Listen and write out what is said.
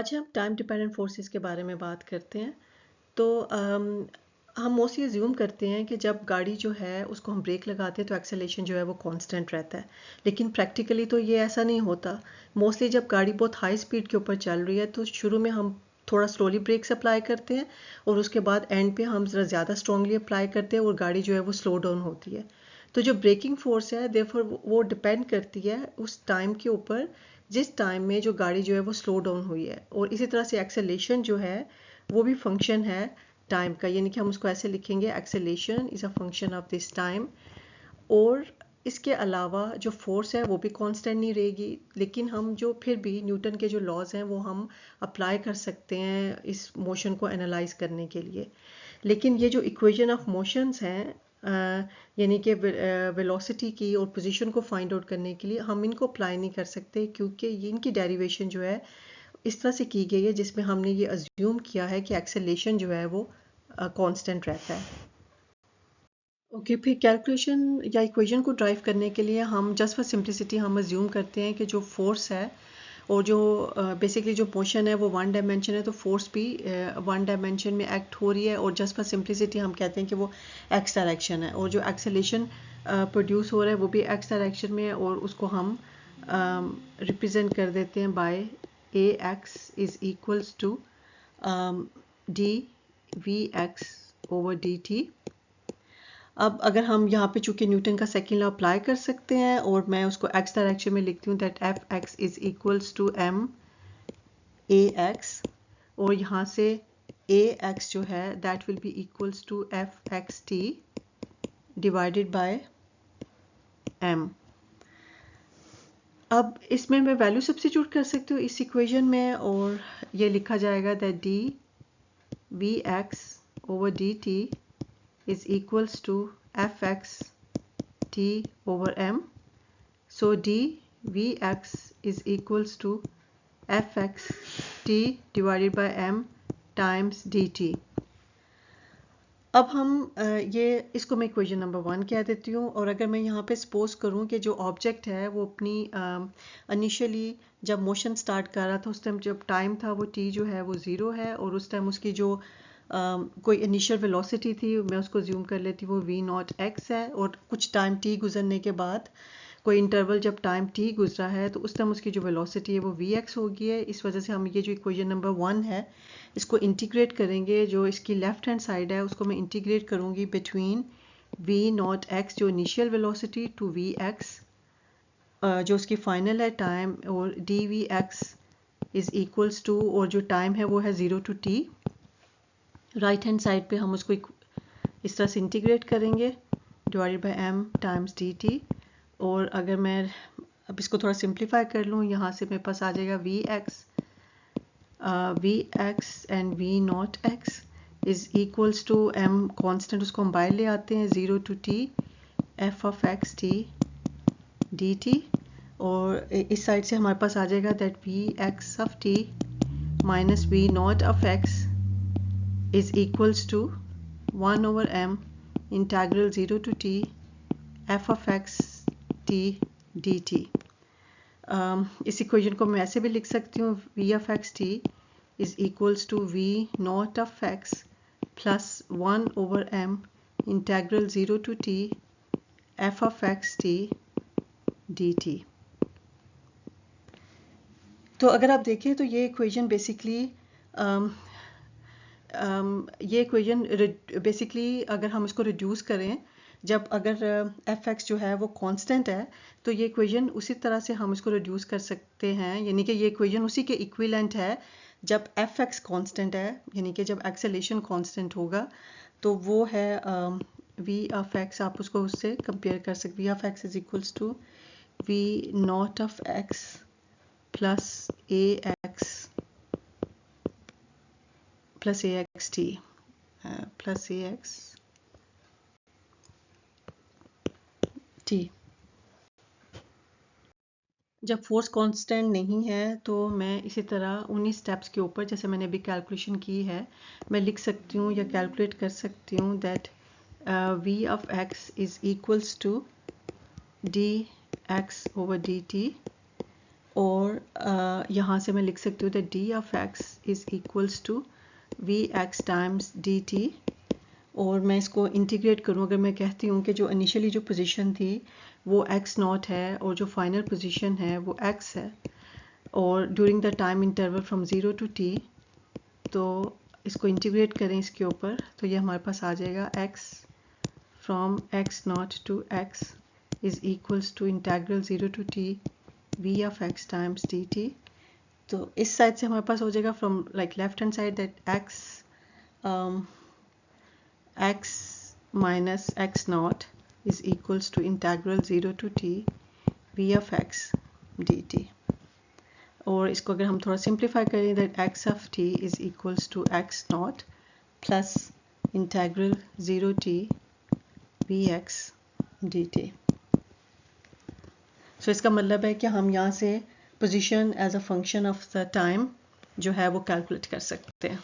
आज हम time dependent forces के बारे में बात करते हैं। तो हम मोस्टली अज्यूम करते हैं कि जब गाड़ी जो है उसको हम ब्रेक लगाते हैं तो एक्सेलेरेशन जो है वो कांस्टेंट रहता है, लेकिन प्रैक्टिकली तो ये ऐसा नहीं होता। मोस्टली जब गाड़ी बहुत हाई स्पीड के ऊपर चल रही है तो शुरू में हम थोड़ा स्लोली ब्रेक्स अप्लाई करते हैं और उसके बाद एंड पे हम ज़रा ज़्यादा स्ट्रांगली अप्लाई करते हैं और गाड़ी जो है वो स्लो डाउन होती है। तो जो ब्रेकिंग फोर्स है देयरफॉर वो डिपेंड करती है उस टाइम के ऊपर जिस टाइम में जो गाड़ी जो है वो स्लो डाउन हुई है। और इसी तरह से एक्सेलेरेशन जो है वो भी फंक्शन है टाइम का, यानी कि हम उसको ऐसे लिखेंगे acceleration is a function of this time. और इसके अलावा जो फोर्स है वो भी कांस्टेंट नहीं रहेगी, लेकिन हम जो फिर भी न्यूटन के जो लॉज हैं वो हम अप्लाई कर सकते हैं इस मोशन को एनालाइज करने के लिए। लेकिन ये जो इक्वेशन ऑफ मोशंस हैं यानी कि वेलोसिटी की और पोजीशन को फाइंड आउट करने के लिए हम इनको अप्लाई नहीं कर सकते, क्योंकि इनकी डेरिवेशन जो है इस तरह से की गई है जिसमें हमने ये अज्यूम किया है कि एक्सेलेरेशन जो है वो कांस्टेंट रहता है। ओके, फिर कैलकुलेशन या इक्वेशन को ड्राइव करने के लिए हम जस्ट फॉर सिंप्लिसिटी हम अज्यूम करते हैं कि जो फोर्स है और जो बेसिकली जो मोशन है वो वन डायमेंशन है, तो फोर्स भी वन डायमेंशन में एक्ट हो रही है। और जस्ट फॉर सिंप्लिसिटी हम कहते हैं कि वो एक्स डायरेक्शन है, और जो एक्सेलेरेशन प्रोड्यूस हो रहा है वो भी एक्स डायरेक्शन में है, और उसको हम रिप्रेजेंट कर देते हैं by a x is equals to d v x over d t. अब अगर हम यहाँ पे चूंकि न्यूटन का सेकंड लॉ अप्लाई कर सकते हैं और मैं उसको एक्स डायरेक्शन में लिखती हूँ that f x is equals to m a x, और यहाँ से ए एक्स जो है that will be equals to f x t divided by m. अब इसमें मैं वैल्यू सब्स्टिट्यूट कर सकती हूँ इस इक्वेशन में, और ये लिखा जाएगा that d v x over d t is equals to fx t over m. So dvx is equals to fx t divided by m times dt. अब हम ये इसको मैं इक्वेशन नंबर 1 कह देती हूँ। और अगर मैं यहाँ पे सपोज करूँ कि जो ऑब्जेक्ट है वो अपनी इनिशियली जब मोशन स्टार्ट कर रहा था उस टाइम जब टाइम था वो t जो है वो 0 है, और उस टाइम उसकी जो कोई इनिशियल वेलोसिटी थी मैं उसको ज्यूम कर लेती हूँ वो v नॉट x है, और कुछ टाइम t गुजरने के बाद कोई इंटरवल जब टाइम t गुजरा है तो उस टाइम उसकी जो वेलोसिटी है वो vx होगी है। इस वजह से हम ये जो इक्वेशन नंबर 1 है इसको इंटीग्रेट करेंगे। जो इसकी लेफ्ट हैंड साइड है उसको मैं इंटीग्रेट करूँगी बिटवीन v नॉट x जो इनिशियल वेलोसिटी टू vx जो उसकी फाइनल है टाइम, और dvx इज इक्वल्स टू, और जो टाइम है वो है 0 to t। Right hand side पे हम उसको इस तरह से इंटीग्रेट करेंगे divided by m times dt। और अगर मैं अब इसको थोड़ा सिंप्लीफाई कर लूँ, यहाँ से मेरे पास आ जाएगा vx and v not x is equals to m constant उसको हम बाहर ले आते हैं 0 to t f of x t dt। और इस साइड से हमारे पास आ जाएगा that vx of t minus v not of x is equals to 1 over m integral 0 to t f of x t dt। इस इक्वेशन को मैं ऐसे भी लिख सकती हूँ v of x t is equals to v naught of x plus 1 over m integral 0 to t f of x t dt। तो अगर आप देखें तो ये इक्वेशन बेसिकली ये इक्वेशन बेसिकली अगर हम इसको रिड्यूस करें, जब अगर एफ एक्स जो है वो कांस्टेंट है तो ये इक्वेशन उसी तरह से हम इसको रिड्यूस कर सकते हैं, यानी कि ये इक्वेशन उसी के इक्विवेलेंट है जब एफ एक्स कांस्टेंट है, यानी कि जब एक्सेलेरेशन कांस्टेंट होगा तो वो है वी ऑफ एक्स। आप उसको उससे कंपेयर कर सकते, v of x is equals to v not of x plus a x plus a x t plus a x t. जब फोर्स कांस्टेंट नहीं है तो मैं इसी तरह उन्हीं स्टेप्स के ऊपर जैसे मैंने अभी कैलकुलेशन की है मैं लिख सकती हूँ या कैलकुलेट कर सकती हूँ that v of x is equals to d x over d t और यहाँ से मैं लिख सकती हूँ that d of x is equals to v x times d t. और मैं इसको इंटीग्रेट करूँ, अगर मैं कहती हूँ कि जो इनिशियली जो पोजीशन थी वो एक्स नॉट है और जो फाइनल पोजीशन है वो एक्स है, और during the time interval from 0 to t, तो इसको इंटीग्रेट करें इसके ऊपर तो ये हमारे पास आ जाएगा x from x not to x is equals to integral 0 to t v of x times dt। तो इस साइड से हमारे पास हो जाएगा from like left hand side that x minus x naught is equals to integral 0 to t v of x dt। और इसको अगर हम थोड़ा सिंप्लीफाई करें that x of t is equals to x naught plus integral 0 t vx dt। So इसका मतलब है कि हम यहाँ से position as a function of the time जो है वो कैलकुलेट कर सकते हैं।